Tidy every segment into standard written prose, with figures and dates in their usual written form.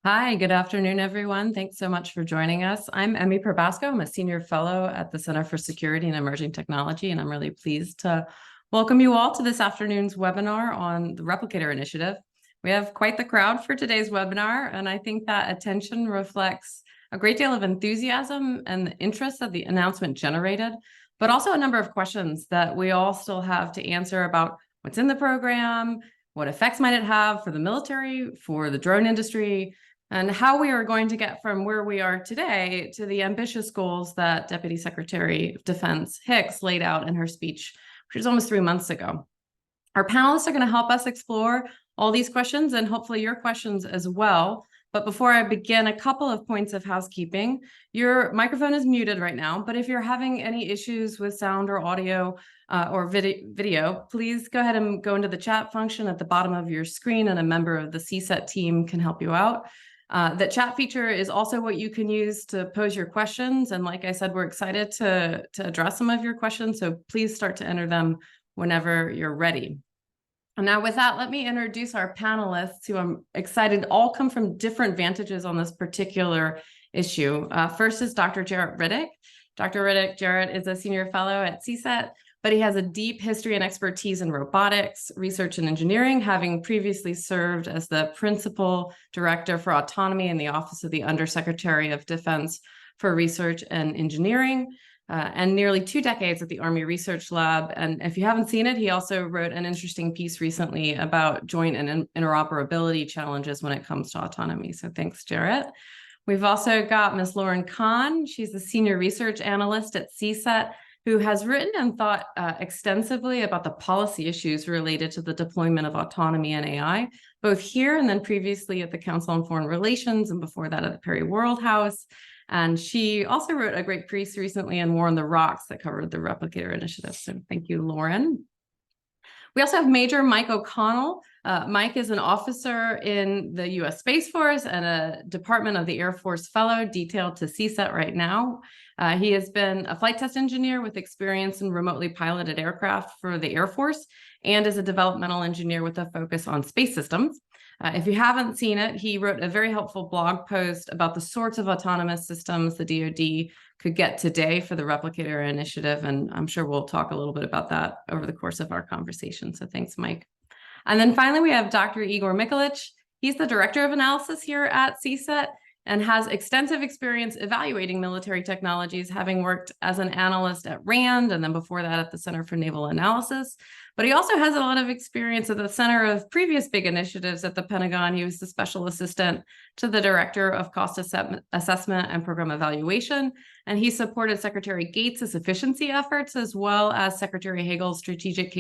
Hi, good afternoon, everyone. Thanks so much for joining us. I'm Emmy Probasco. I'm a senior fellow at the Center for Security and Emerging Technology, and I'm really pleased to welcome you all to this afternoon's webinar on the Replicator initiative. We have quite the crowd for today's webinar, and I think that attention reflects a great deal of enthusiasm and the interest that the announcement generated, but also a number of questions that we all still have to answer about what's in the program, what effects might it have for the military, for the drone industry, and how we are going to get from where we are today to the ambitious goals that Deputy Secretary of Defense Hicks laid out in her speech, which was almost 3 months ago. Our panelists are going to help us explore all these questions and hopefully your questions as well. But before I begin, a couple of points of housekeeping. Your microphone is muted right now, but if you're having any issues with sound or audio or video, please go ahead and go into the chat function at the bottom of your screen, and a member of the CSET team can help you out. The chat feature is also what you can use to pose your questions. And like I said, we're excited to address some of your questions. So please start to enter them whenever you're ready. And now with that, let me introduce our panelists, who I'm excited all come from different vantages on this particular issue. First is Dr. Jarrett Riddick. Dr. Jarrett is a senior fellow at CSET, but he has a deep history and expertise in robotics, research and engineering, having previously served as the principal director for autonomy in the Office of the Undersecretary of Defense for Research and Engineering, and nearly 2 decades at the Army Research Lab. And if you haven't seen it, he also wrote an interesting piece recently about joint and interoperability challenges when it comes to autonomy. So thanks, Jarrett. We've also got Ms. Lauren Kahn. She's a senior research analyst at CSET, who has written and thought extensively about the policy issues related to the deployment of autonomy and AI, both here and then previously at the Council on Foreign Relations, and before that at the Perry World House. And she also wrote a great piece recently in War on the Rocks that covered the Replicator initiative. So thank you, Lauren. We also have Major Mike O'Connell. Mike is an officer in the U.S. Space Force and a Department of the Air Force fellow detailed to CSET right now. He has been a flight test engineer with experience in remotely piloted aircraft for the Air Force, and is a developmental engineer with a focus on space systems. If you haven't seen it, he wrote a very helpful blog post about the sorts of autonomous systems the DoD could get today for the Replicator initiative, and I'm sure we'll talk a little bit about that over the course of our conversation. So thanks, Mike. And then finally, we have Dr. Igor Mikulich. He's the director of analysis here at CSET and has extensive experience evaluating military technologies, having worked as an analyst at RAND and then before that at the Center for Naval Analysis. But he also has a lot of experience at the center of previous big initiatives at the Pentagon. He was the special assistant to the director of cost assessment and program evaluation, and he supported Secretary Gates' efficiency efforts, as well as Secretary Hagel's strategic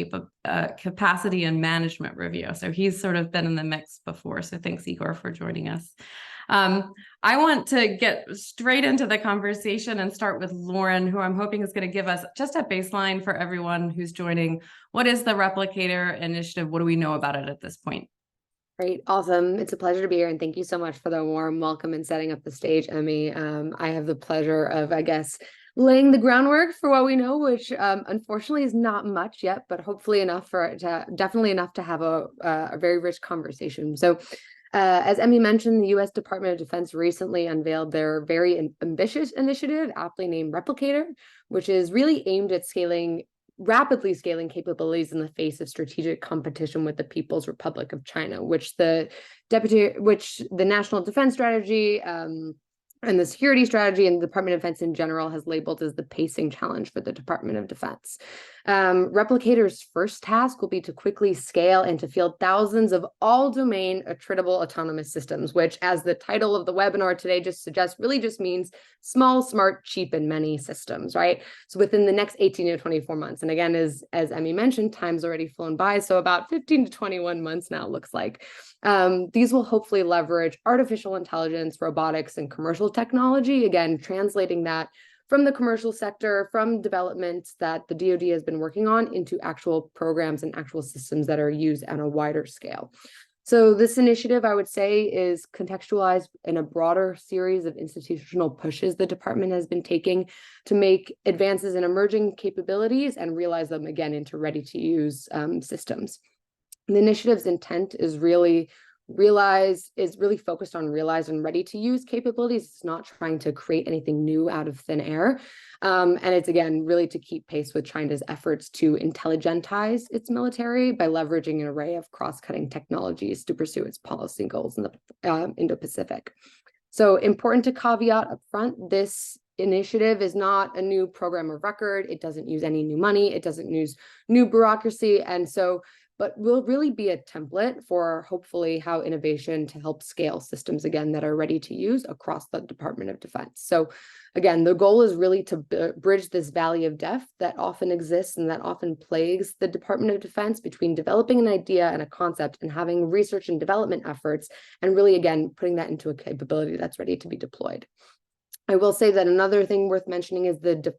capacity and management review. So he's sort of been in the mix before. So thanks, Igor, for joining us. I want to get straight into the conversation and start with Lauren, who I'm hoping is going to give us just a baseline for everyone who's joining. What is the Replicator initiative? What do we know about it at this point? Great. Awesome. It's a pleasure to be here. And thank you so much for the warm welcome and setting up the stage, Emmy. I have the pleasure of, I guess, laying the groundwork for what we know, which unfortunately is not much yet, but hopefully enough for it to, definitely enough to have a very rich conversation. So as Emmy mentioned, the U.S. Department of Defense recently unveiled their very ambitious initiative, aptly named Replicator, which is really aimed at rapidly scaling capabilities in the face of strategic competition with the People's Republic of China, which the National Defense Strategy and the security strategy and the Department of Defense in general has labeled as the pacing challenge for the Department of Defense. Replicator's first task will be to quickly scale and to field thousands of all-domain attritable autonomous systems, which, as the title of the webinar today just suggests, really just means small, smart, cheap, and many systems, right? So within the next 18 to 24 months. And again, as Emmy mentioned, time's already flown by, so about 15 to 21 months now, it looks like. These will hopefully leverage artificial intelligence, robotics, and commercial technology, again, translating that from the commercial sector, from developments that the DoD has been working on into actual programs and actual systems that are used on a wider scale. So this initiative, I would say, is contextualized in a broader series of institutional pushes the department has been taking to make advances in emerging capabilities and realize them again into ready-to-use systems. The initiative's intent is really Realize is really focused on realize and ready to use capabilities. It's not trying to create anything new out of thin air. And it's, again, really to keep pace with China's efforts to intelligentize its military by leveraging an array of cross-cutting technologies to pursue its policy goals in the Indo-Pacific. So important to caveat up front, this initiative is not a new program of record. It doesn't use any new money. It doesn't use new bureaucracy. And so, but will really be a template for hopefully how innovation to help scale systems, again, that are ready to use across the Department of Defense. So again, the goal is really to bridge this valley of death that often exists and that often plagues the Department of Defense between developing an idea and a concept and having research and development efforts, and really, again, putting that into a capability that's ready to be deployed. I will say that another thing worth mentioning is the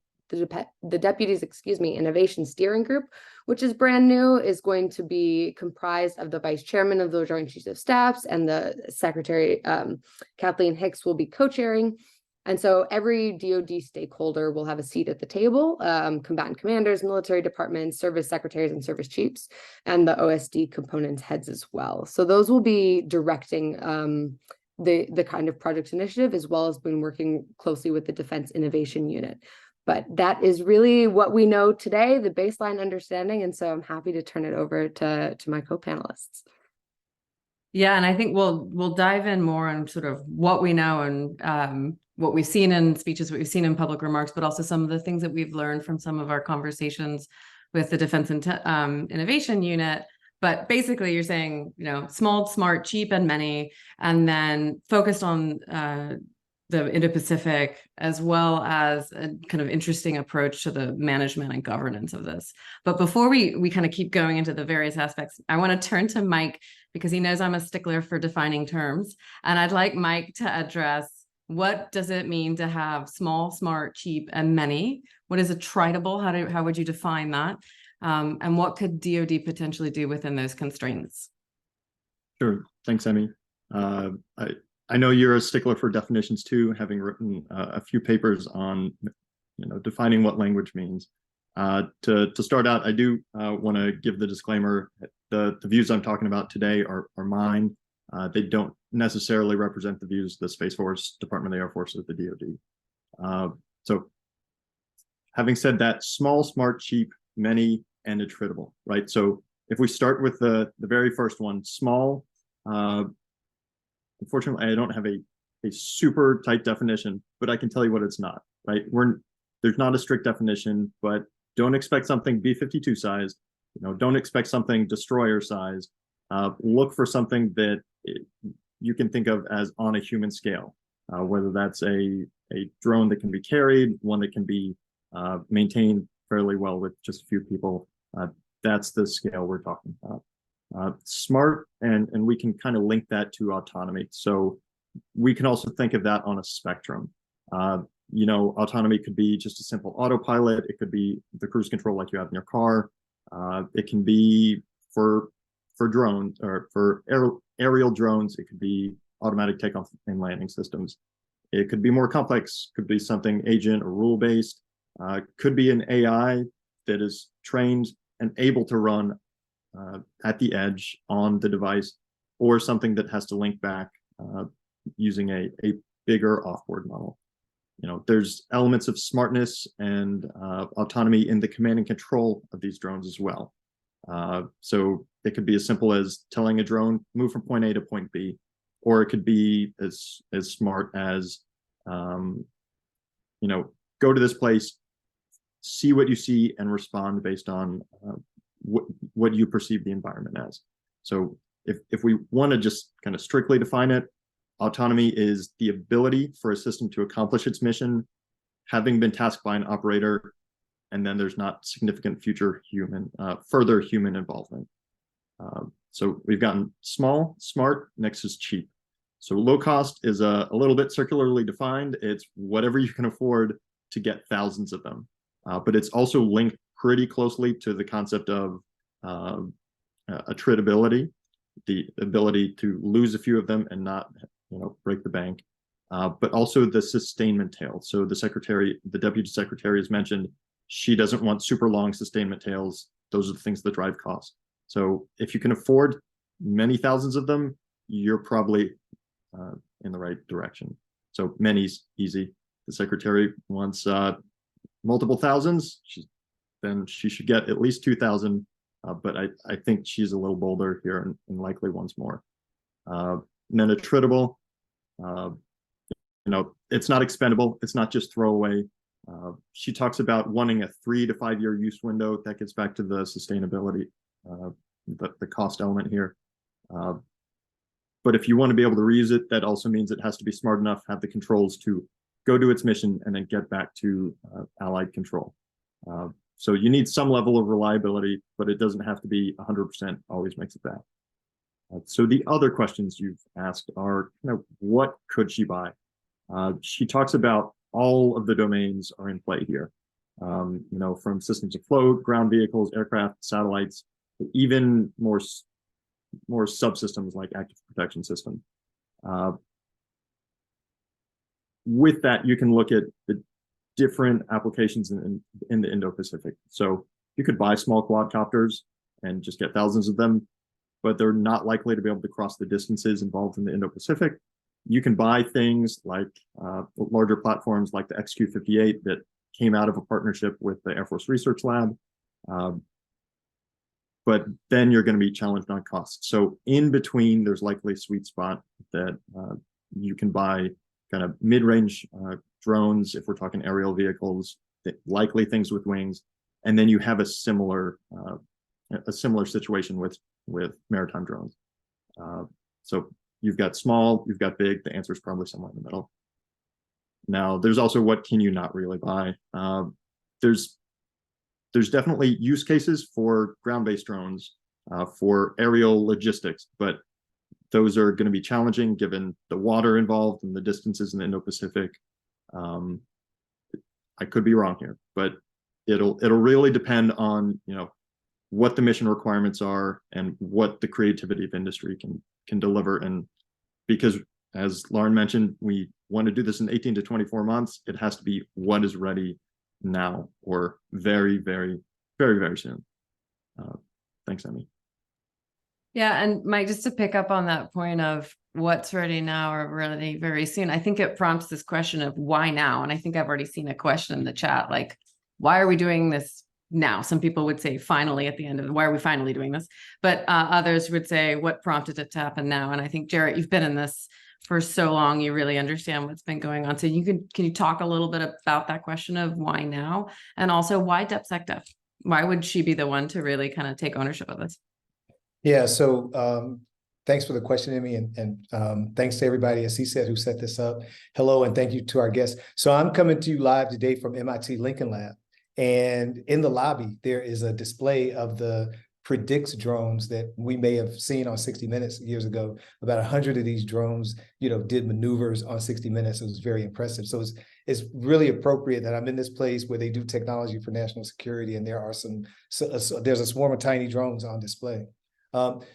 deputies, innovation steering group, which is brand new, is going to be comprised of the vice chairman of the Joint Chiefs of Staffs, and the secretary, Kathleen Hicks, will be co-chairing. And so every DoD stakeholder will have a seat at the table, combatant commanders, military departments, service secretaries, and service chiefs, and the OSD components heads as well. So those will be directing the kind of project initiative, as well as been working closely with the Defense Innovation Unit. But that is really what we know today, the baseline understanding. And so I'm happy to turn it over to my co-panelists. Yeah, and I think we'll dive in more on sort of what we know and what we've seen in speeches, what we've seen in public remarks, but also some of the things that we've learned from some of our conversations with the Defense Innovation Unit. But basically, you're saying, small, smart, cheap, and many, and then focused on the Indo-Pacific, as well as a kind of interesting approach to the management and governance of this. But before we kind of keep going into the various aspects, I want to turn to Mike, because he knows I'm a stickler for defining terms. And I'd like Mike to address, what does it mean to have small, smart, cheap, and many? What is a tritable? How would you define that? And what could DoD potentially do within those constraints? Sure. Thanks, Emmy. I know you're a stickler for definitions too, having written a few papers on, defining what language means. To start out, I do want to give the disclaimer: the views I'm talking about today are mine. They don't necessarily represent the views of the Space Force, Department of the Air Force, or the DoD. So, having said that, small, smart, cheap, many, and attritable, right? So if we start with the very first one, small. Unfortunately, I don't have a super tight definition, but I can tell you what it's not, right? There's not a strict definition, but don't expect something B-52 sized. Don't expect something destroyer sized. Look for something that you can think of as on a human scale, whether that's a drone that can be carried, one that can be maintained fairly well with just a few people. That's the scale we're talking about. Smart, and we can kind of link that to autonomy. So we can also think of that on a spectrum. Autonomy could be just a simple autopilot. It could be the cruise control like you have in your car. It can be for drones, or for aerial drones. It could be automatic takeoff and landing systems. It could be more complex. Could be something agent or rule-based. Could be an AI that is trained and able to run at the edge on the device, or something that has to link back using a bigger offboard model. There's elements of smartness and autonomy in the command and control of these drones as well. So it could be as simple as telling a drone, move from point A to point B, or it could be as smart as, go to this place, see what you see, and respond based on what you perceive the environment as. So if we want to just kind of strictly define it, autonomy is the ability for a system to accomplish its mission, having been tasked by an operator, and then there's not significant further human involvement. So we've gotten small, smart, next is cheap. So low cost is a little bit circularly defined. It's whatever you can afford to get thousands of them. But it's also linked pretty closely to the concept of attritability, the ability to lose a few of them and not, break the bank, but also the sustainment tail. So the deputy secretary has mentioned she doesn't want super long sustainment tails. Those are the things that drive cost. So if you can afford many thousands of them, you're probably in the right direction. So many's easy. The secretary wants multiple thousands. Then she should get at least 2,000. But I think she's a little bolder here and likely wants more. And then attritable, it's not expendable. It's not just throwaway. She talks about wanting a 3 to 5 year use window. That gets back to the sustainability, the cost element here. But if you want to be able to reuse it, that also means it has to be smart enough, have the controls to go to its mission and then get back to allied control. So you need some level of reliability, but it doesn't have to be 100% always makes it back. So the other questions you've asked are, what could she buy? She talks about all of the domains are in play here. From systems afloat, ground vehicles, aircraft, satellites, even more subsystems like active protection system. With that, you can look at the different applications in the Indo-Pacific. So you could buy small quadcopters and just get thousands of them, but they're not likely to be able to cross the distances involved in the Indo-Pacific. You can buy things like larger platforms like the XQ-58 that came out of a partnership with the Air Force Research Lab. But then you're going to be challenged on cost. So in between, there's likely a sweet spot that you can buy kind of mid-range drones, if we're talking aerial vehicles, likely things with wings, and then you have a similar situation with maritime drones. So you've got small, you've got big. The answer is probably somewhere in the middle. Now, there's also what can you not really buy? There's definitely use cases for ground-based drones, for aerial logistics, but those are going to be challenging given the water involved and the distances in the Indo-Pacific. I could be wrong here, but it'll really depend on what the mission requirements are and what the creativity of industry can deliver. And because, as Lauren mentioned, we want to do this in 18 to 24 months, it has to be what is ready now or very, very, very, very soon. Thanks, Emmy. Yeah, and Mike, just to pick up on that point of what's ready now or ready very soon, I think it prompts this question of why now? And I think I've already seen a question in the chat, like, why are we doing this now? Some people would say finally at the end of why are we finally doing this? But others would say what prompted it to happen now? And I think, Jarrett, you've been in this for so long, you really understand what's been going on. So can you talk a little bit about that question of why now? And also why DepSecDef? Why would she be the one to really kind of take ownership of this? Yeah, so thanks for the question, Emmy, and thanks to everybody at CSET who set this up. Hello, and thank you to our guests. So I'm coming to you live today from MIT Lincoln Lab, and in the lobby, there is a display of the Predicts drones that we may have seen on 60 Minutes years ago. About 100 of these drones, did maneuvers on 60 Minutes. It was very impressive. So it's really appropriate that I'm in this place where they do technology for national security, and there are there's a swarm of tiny drones on display.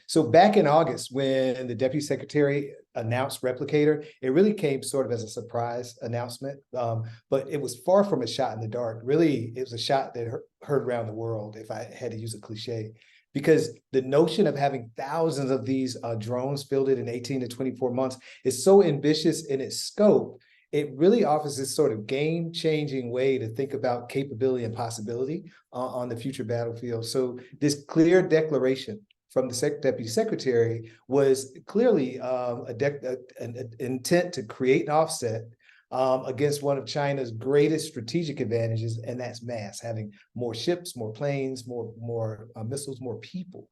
So back in August, when the Deputy Secretary announced Replicator, it really came sort of as a surprise announcement, but it was far from a shot in the dark. Really, it was a shot that heard around the world, if I had to use a cliche, because the notion of having thousands of these drones fielded in 18 to 24 months is so ambitious in its scope. It really offers this sort of game-changing way to think about capability and possibility on the future battlefield. So this clear declaration from the Deputy Secretary was clearly an intent to create an offset against one of China's greatest strategic advantages, and that's mass, having more ships, more planes, more missiles, more people.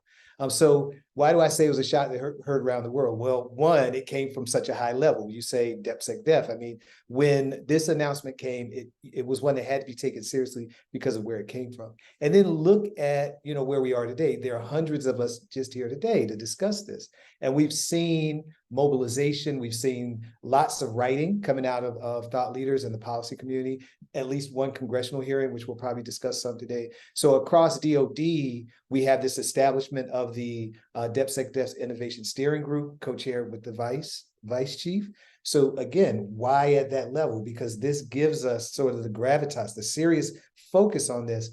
So why do I say it was a shot that heard around the world? Well, one, it came from such a high level. You say DepSecDef. I mean, when this announcement came, it was one that had to be taken seriously because of where it came from. And then look at, where we are today. There are hundreds of us just here today to discuss this. And we've seen mobilization. We've seen lots of writing coming out of thought leaders in the policy community, at least one congressional hearing, which we'll probably discuss some today. So across DoD, we have this establishment of the DepSecDef Innovation Steering Group, co-chaired with the vice chief. So again, why at that level? Because this gives us sort of the gravitas, the serious focus on this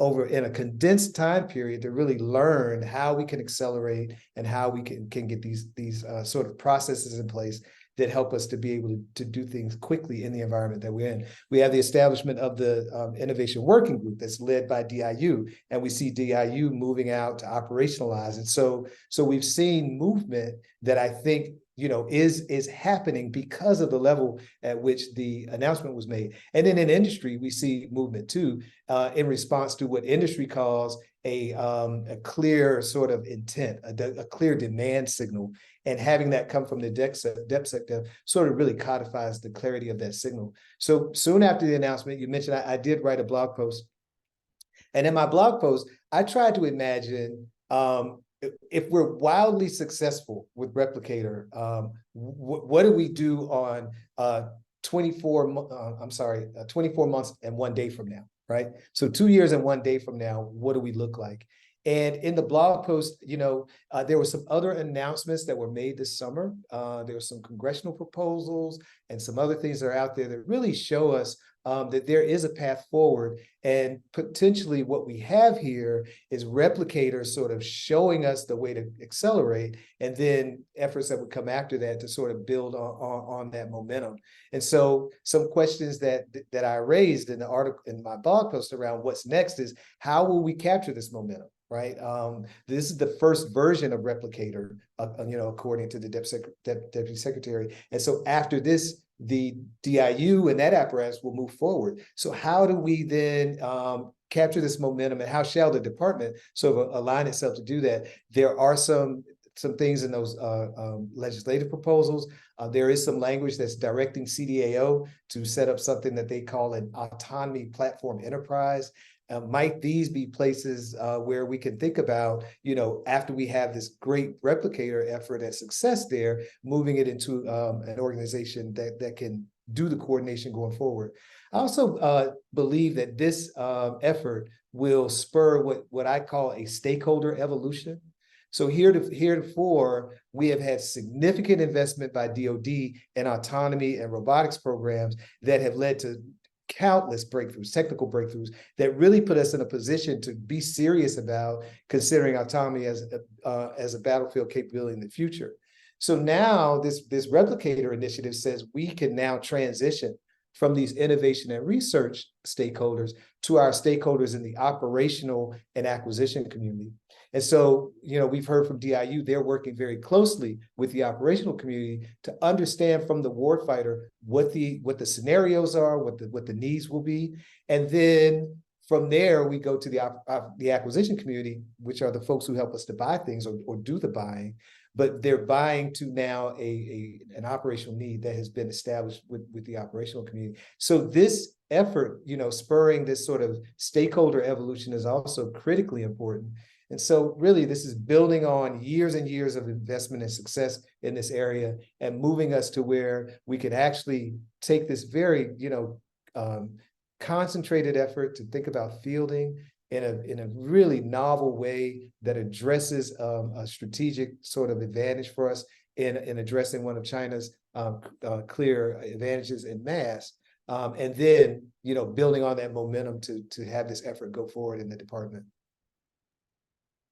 over in a condensed time period to really learn how we can accelerate and how we can get these sort of processes in place that help us to be able to do things quickly in the environment that we're in. We have the establishment of the Innovation Working Group that's led by DIU, and we see DIU moving out to operationalize it. So we've seen movement that I think is happening because of the level at which the announcement was made. And then in industry, we see movement too, in response to what industry calls a clear sort of intent, a clear demand signal. And having that come from the depth sector sort of really codifies the clarity of that signal. So soon after the announcement, you mentioned I did write a blog post. And in my blog post, I tried to imagine if we're wildly successful with Replicator, what do we do on 24 months and 1 day from now, right? So 2 years and 1 day from now, what do we look like? And in the blog post, there were some other announcements that were made this summer. There were some congressional proposals and some other things that are out there that really show us that there is a path forward. And potentially what we have here is Replicator sort of showing us the way to accelerate, and then efforts that would come after that to sort of build on that momentum. And so some questions that I raised in the article, in my blog post around what's next is, how will we capture this momentum? Right. This is the first version of Replicator, according to the Deputy Secretary. And so after this, the DIU and that apparatus will move forward. So how do we then capture this momentum, and how shall the department sort of align itself to do that? There are some things in those legislative proposals. There is some language that's directing CDAO to set up something that they call an autonomy platform enterprise. Might these be places where we can think about, after we have this great Replicator effort and success there, moving it into an organization that can do the coordination going forward. I also believe that this effort will spur what I call a stakeholder evolution. So heretofore, we have had significant investment by DoD in autonomy and robotics programs that have led to countless breakthroughs, technical breakthroughs that really put us in a position to be serious about considering autonomy as a battlefield capability in the future. So now this Replicator initiative says we can now transition from these innovation and research stakeholders to our stakeholders in the operational and acquisition community. And so, we've heard from DIU, they're working very closely with the operational community to understand from the warfighter what the scenarios are, what the needs will be. And then from there, we go to the acquisition community, which are the folks who help us to buy things or do the buying. But they're buying to now an operational need that has been established with the operational community. So this effort, spurring this sort of stakeholder evolution is also critically important. And so really, this is building on years and years of investment and success in this area and moving us to where we can actually take this very, concentrated effort to think about fielding in a really novel way that addresses a strategic sort of advantage for us in addressing one of China's clear advantages in mass. And then, building on that momentum to have this effort go forward in the department.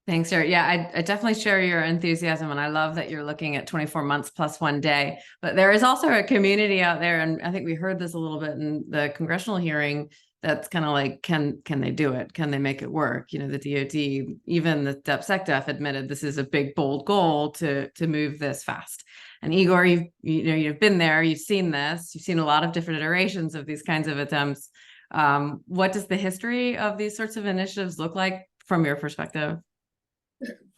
Thanks, Jared. Yeah, I definitely share your enthusiasm, and I love that you're looking at 24 months plus 1 day. But there is also a community out there, and I think we heard this a little bit in the congressional hearing, that's kind of like, can they do it? Can they make it work? The DoD, even the DepSecDef admitted this is a big, bold goal to move this fast. And Igor, you've been there, you've seen this, you've seen a lot of different iterations of these kinds of attempts. What does the history of these sorts of initiatives look like from your perspective?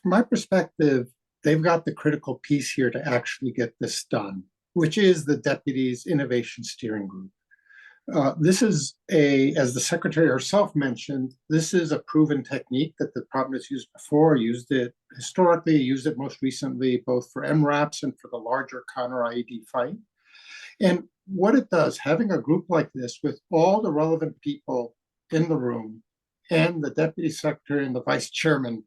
From my perspective, they've got the critical piece here to actually get this done, which is the Deputy's Innovation Steering Group. This is as the Secretary herself mentioned, this is a proven technique that the department has used before, used it historically, used it most recently, both for MRAPs and for the larger counter-IED fight. And what it does, having a group like this with all the relevant people in the room and the Deputy Secretary and the Vice Chairman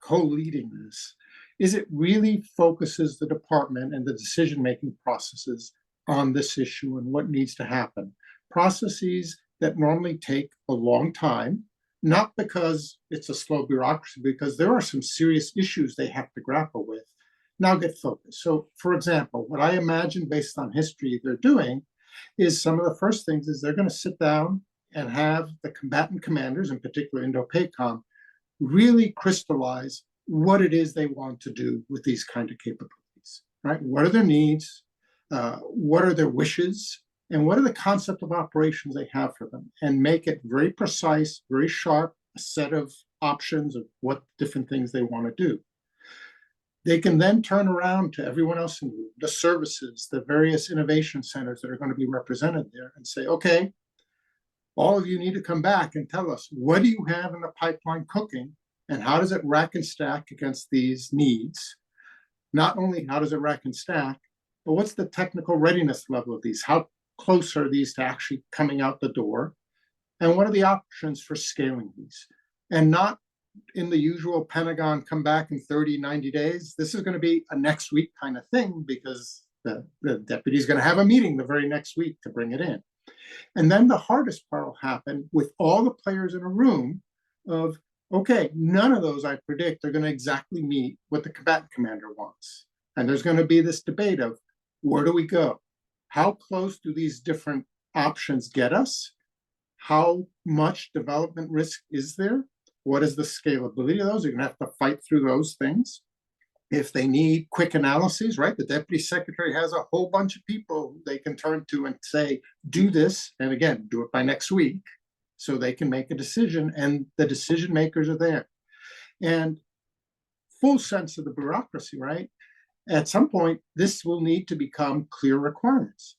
co-leading this, is it really focuses the department and the decision-making processes on this issue and what needs to happen. Processes that normally take a long time, not because it's a slow bureaucracy, because there are some serious issues they have to grapple with. Now get focused. So, for example, what I imagine based on history they're doing is some of the first things is they're going to sit down and have the combatant commanders, in particular Indo-PACOM, really crystallize what it is they want to do with these kind of capabilities, right? What are their needs? What are their wishes? And what are the concept of operations they have for them? And make it very precise, very sharp, a set of options of what different things they want to do. They can then turn around to everyone else in the services, the various innovation centers that are going to be represented there and say, okay, all of you need to come back and tell us, what do you have in the pipeline cooking and how does it rack and stack against these needs? Not only how does it rack and stack, but what's the technical readiness level of these? How close are these to actually coming out the door? And what are the options for scaling these? And not in the usual Pentagon, come back in 30, 90 days. This is going to be a next week kind of thing because the deputy is going to have a meeting the very next week to bring it in. And then the hardest part will happen with all the players in a room of, okay, none of those I predict are going to exactly meet what the combatant commander wants. And there's going to be this debate of where do we go? How close do these different options get us? How much development risk is there? What is the scalability of those? You're going to have to fight through those things. If they need quick analyses, right? The deputy secretary has a whole bunch of people they can turn to and say, do this. And again, do it by next week so they can make a decision and the decision makers are there. And full sense of the bureaucracy, right? At some point, this will need to become clear requirements.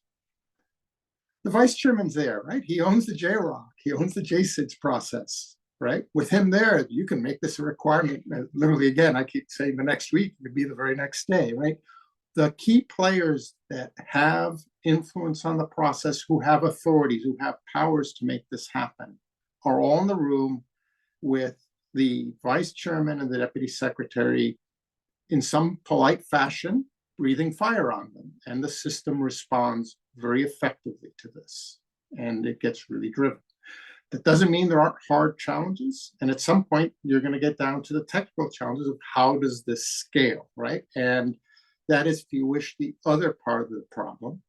The vice chairman's there, right? He owns the JROC, he owns the JSIDS process, right? With him there, you can make this a requirement. Literally, again, I keep saying the next week, it could be the very next day, right? The key players that have influence on the process, who have authorities, who have powers to make this happen, are all in the room with the vice chairman and the deputy secretary in some polite fashion, breathing fire on them. And the system responds very effectively to this. And it gets really driven. That doesn't mean there aren't hard challenges. And at some point, you're going to get down to the technical challenges of how does this scale, right? And that is, if you wish, the other part of the problem.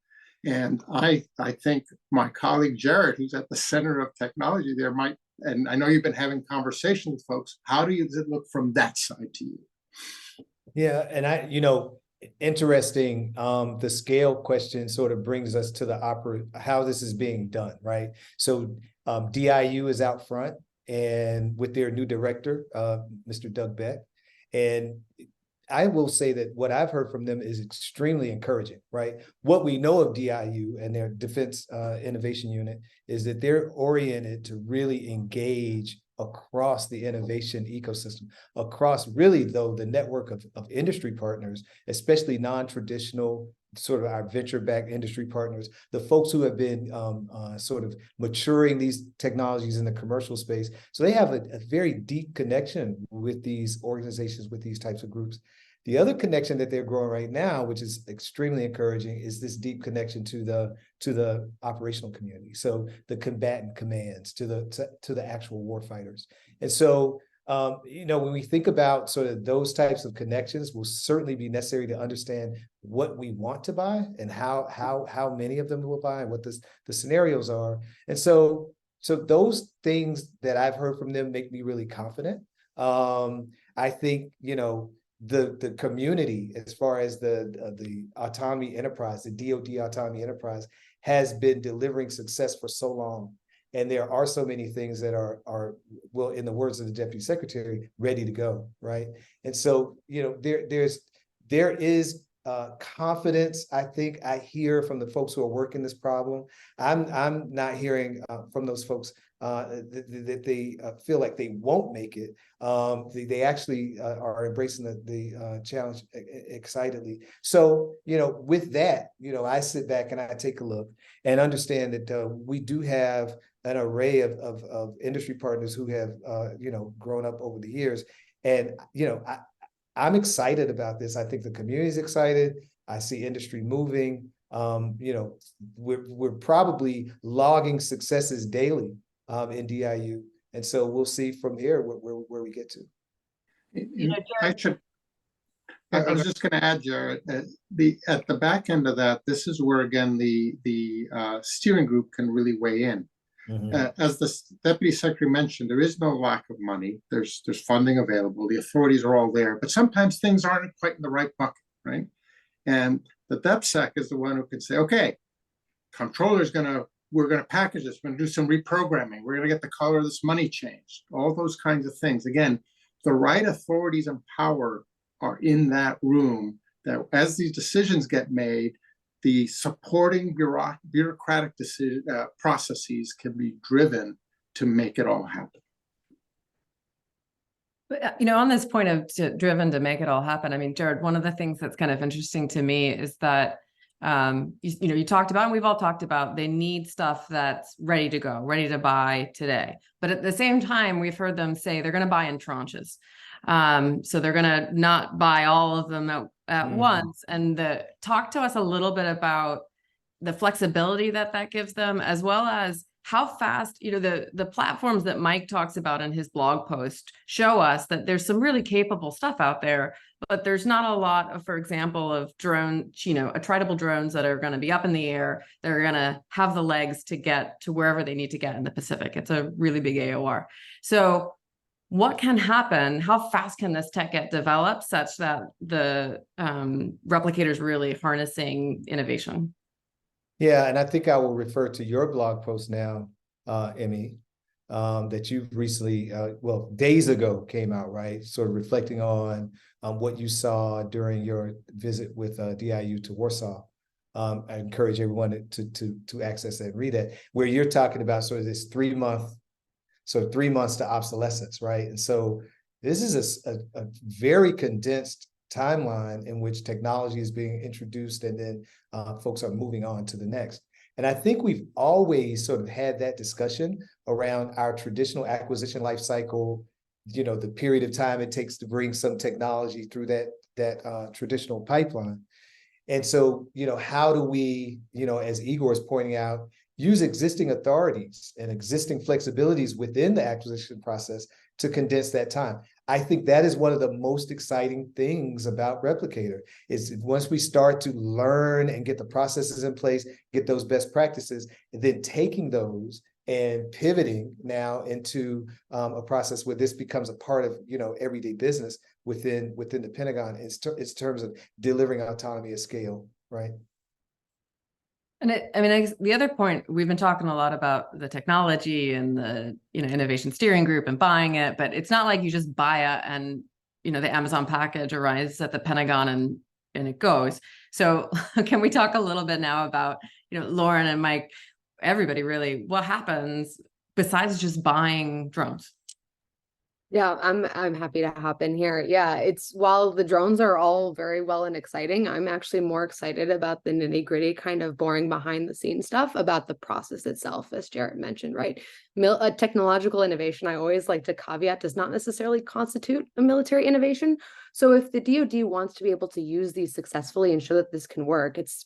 And I think my colleague Jared, who's at the center of technology there, might, and I know you've been having conversations with folks, how does it look from that side to you? Yeah, and interesting. The scale question sort of brings us to the how this is being done, right? So DIU is out front and with their new director, Mr. Doug Beck. And I will say that what I've heard from them is extremely encouraging, right? What we know of DIU and their Defense Innovation Unit is that they're oriented to really engage across the innovation ecosystem, across really, though, the network of industry partners, especially non-traditional, sort of our venture-backed industry partners, the folks who have been sort of maturing these technologies in the commercial space. So they have a very deep connection with these organizations, with these types of groups. The other connection that they're growing right now, which is extremely encouraging, is this deep connection to the operational community. So the combatant commands, to the actual warfighters. And so when we think about sort of those types of connections, will certainly be necessary to understand what we want to buy and how many of them will buy and what the scenarios are. And so those things that I've heard from them make me really confident. I think, the community, as far as the autonomy enterprise, the DoD autonomy enterprise, has been delivering success for so long. And there are so many things that are, well, in the words of the deputy secretary, ready to go, right? And so, there is confidence, I think, I hear from the folks who are working this problem. I'm not hearing from those folks that they feel like they won't make it. They actually are embracing the challenge excitedly. So, with that, I sit back and I take a look and understand that we do have an array of industry partners who have, grown up over the years. And, I'm excited about this. I think the community is excited. I see industry moving. We're probably logging successes daily in DIU. And so we'll see from here where we get to. I was just going to add, Jared, at the back end of that, this is where again the steering group can really weigh in. As the Deputy Secretary mentioned, there is no lack of money. There's funding available. The authorities are all there, but sometimes things aren't quite in the right bucket, right? And the DepSec is the one who can say, okay, we're gonna package this. We're gonna do some reprogramming. We're gonna get the color of this money changed. All those kinds of things. Again, the right authorities and power are in that room. That as these decisions get made, the supporting bureaucratic processes can be driven to make it all happen. But, on this point of driven to make it all happen, I mean, Jared, one of the things that's kind of interesting to me is that, you talked about, and we've all talked about, they need stuff that's ready to go, ready to buy today. But at the same time, we've heard them say they're going to buy in tranches. So they're going to not buy all of them at once. And talk to us a little bit about the flexibility that gives them, as well as how fast, the platforms that Mike talks about in his blog post show us that there's some really capable stuff out there, but there's not a lot of, for example, of attritable drones that are going to be up in the air. They're going to have the legs to get to wherever they need to get in the Pacific. It's a really big AOR. So what can happen? How fast can this tech get developed such that the Replicator is really harnessing innovation? Yeah, and I think I will refer to your blog post now, Emmy, that you recently, days ago came out, right? Sort of reflecting on what you saw during your visit with DIU to Warsaw. I encourage everyone to access that and read that, where you're talking about sort of this 3 months to obsolescence, right? And so this is a very condensed timeline in which technology is being introduced, and then folks are moving on to the next. And I think we've always sort of had that discussion around our traditional acquisition life cycle, the period of time it takes to bring some technology through that traditional pipeline. And so, how do we, as Igor is pointing out, use existing authorities and existing flexibilities within the acquisition process to condense that time? I think that is one of the most exciting things about Replicator, is once we start to learn and get the processes in place, get those best practices, and then taking those and pivoting now into a process where this becomes a part of, everyday business within the Pentagon in terms of delivering autonomy at scale, right? And the other point, we've been talking a lot about the technology and the, innovation steering group and buying it, but it's not like you just buy it and, the Amazon package arrives at the Pentagon and it goes. So can we talk a little bit now about, Lauren and Mike, everybody really, what happens besides just buying drones? Yeah, I'm happy to hop in here. Yeah, while the drones are all very well and exciting, I'm actually more excited about the nitty-gritty kind of boring behind the scenes stuff about the process itself, as Jared mentioned, right? Technological innovation, I always like to caveat, does not necessarily constitute a military innovation. So if the DoD wants to be able to use these successfully and show that this can work, it's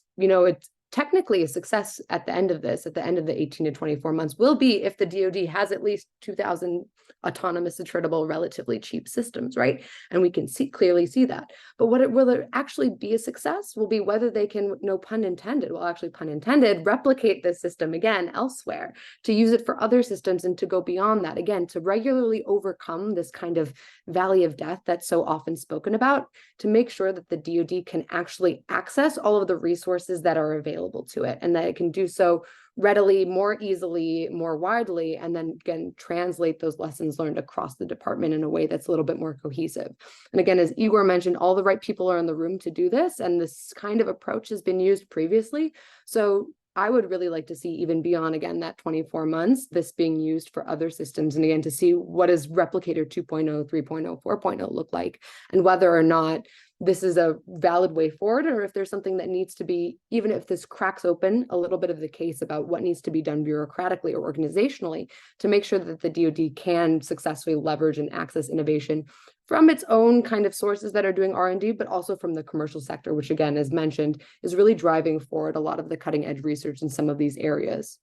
technically a success at the end of the 18 to 24 months will be if the DoD has at least 2,000 autonomous, attritable, relatively cheap systems, right? And we can clearly see that. But will it actually be a success will be whether they can, no pun intended, well, actually pun intended, replicate this system again elsewhere, to use it for other systems and to go beyond that, again, to regularly overcome this kind of valley of death that's so often spoken about, to make sure that the DoD can actually access all of the resources that are available to it, and that it can do so readily, more easily, more widely, and then again translate those lessons learned across the department in a way that's a little bit more cohesive. And again, as Igor mentioned, all the right people are in the room to do this, and this kind of approach has been used previously. So I would really like to see, even beyond, again, that 24 months, this being used for other systems, and again, to see what does Replicator 2.0, 3.0, 4.0 look like, and whether or not this is a valid way forward, or if there's something that needs to be, even if this cracks open a little bit of the case about what needs to be done bureaucratically or organizationally to make sure that the DoD can successfully leverage and access innovation from its own kind of sources that are doing R&D, but also from the commercial sector, which again, as mentioned, is really driving forward a lot of the cutting edge research in some of these areas.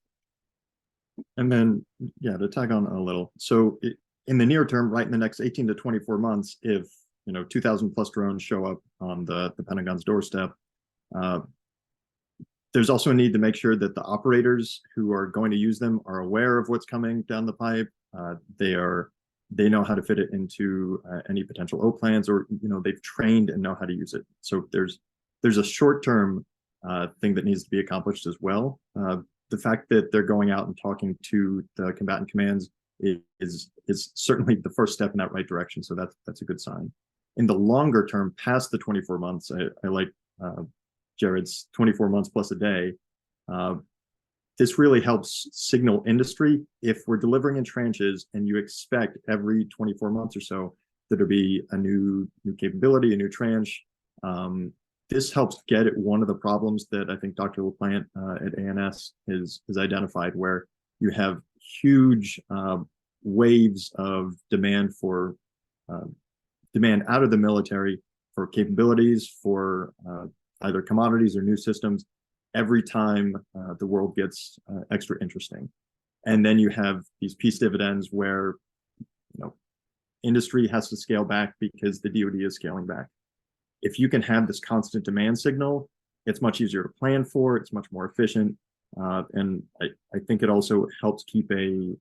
And then, yeah, to tag on a little. So in the near term, right in the next 18 to 24 months, if, 2,000 plus drones show up on the Pentagon's doorstep, there's also a need to make sure that the operators who are going to use them are aware of what's coming down the pipe. They know how to fit it into any potential O plans, or they've trained and know how to use it. So there's a short-term thing that needs to be accomplished as well. The fact that they're going out and talking to the combatant commands is certainly the first step in that right direction. So that's a good sign. In the longer term, past the 24 months, I like Jared's 24 months plus a day. This really helps signal industry. If we're delivering in tranches and you expect every 24 months or so there to be a new capability, a new tranche, this helps get at one of the problems that I think Dr. LaPlante at ANS has identified, where you have huge waves of demand for demand out of the military for capabilities, for either commodities or new systems, every time the world gets extra interesting. And then you have these peace dividends where industry has to scale back because the DoD is scaling back. If you can have this constant demand signal, it's much easier to plan for, it's much more efficient. And I think it also helps keep a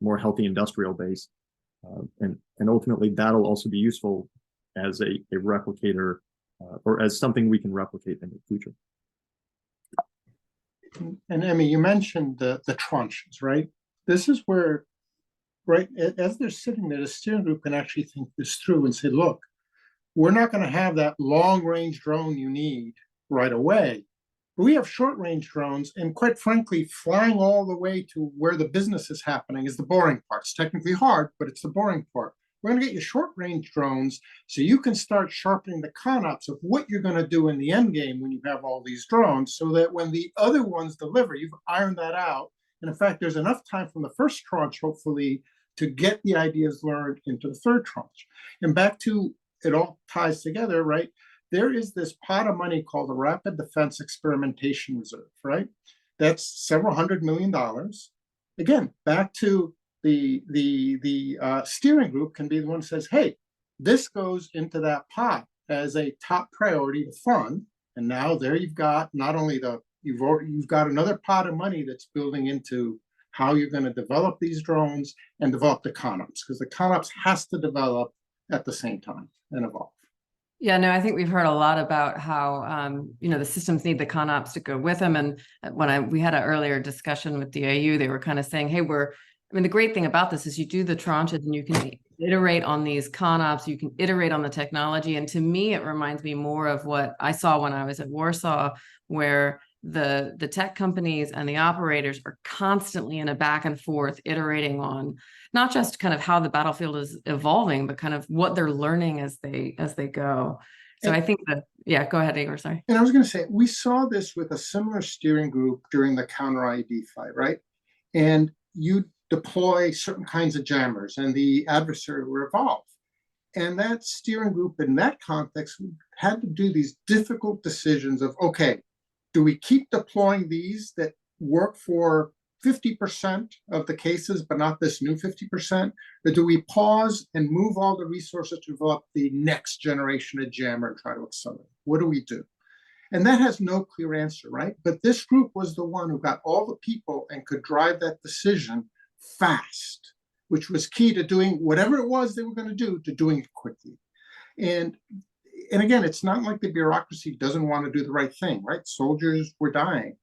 more healthy industrial base. And ultimately that'll also be useful as a replicator or as something we can replicate in the future. And Emmy, you mentioned the tranches, right? This is where, right, as they're sitting there, the steering group can actually think this through and say, look, we're not going to have that long-range drone you need right away. But we have short-range drones, and quite frankly, flying all the way to where the business is happening is the boring part. It's technically hard, but it's the boring part. We're going to get you short-range drones so you can start sharpening the ConOps of what you're going to do in the end game when you have all these drones, so that when the other ones deliver, you've ironed that out. And in fact, there's enough time from the first tranche, hopefully, to get the ideas learned into the third tranche. And back to, it all ties together, right? There is this pot of money called the Rapid Defense Experimentation Reserve, right? That's several $100 million. Again, back to the steering group can be the one who says, hey, this goes into that pot as a top priority to fund. And now there you've got not only you've got another pot of money that's building into how you're going to develop these drones and develop the ConOps, because the ConOps has to develop at the same time and evolve. Yeah, no, I think we've heard a lot about how, the systems need the ConOps to go with them. And when we had an earlier discussion with DAU, they were kind of saying, hey, the great thing about this is you do the tranches and you can iterate on these ConOps, you can iterate on the technology. And to me, it reminds me more of what I saw when I was at Warsaw, where the tech companies and the operators are constantly in a back and forth iterating on not just kind of how the battlefield is evolving, but kind of what they're learning as they go. So I think that, yeah, go ahead, Igor, sorry. And I was going to say, we saw this with a similar steering group during the counter IED fight, right? And you deploy certain kinds of jammers and the adversary will evolve. And that steering group in that context had to do these difficult decisions of, okay, do we keep deploying these that work for 50% of the cases, but not this new 50%? Or do we pause and move all the resources to develop the next generation of jammer and try to accelerate? What do we do? And that has no clear answer, right? But this group was the one who got all the people and could drive that decision fast, which was key to doing whatever it was they were going to do, to doing it quickly. And again, it's not like the bureaucracy doesn't want to do the right thing, right? Soldiers were dying.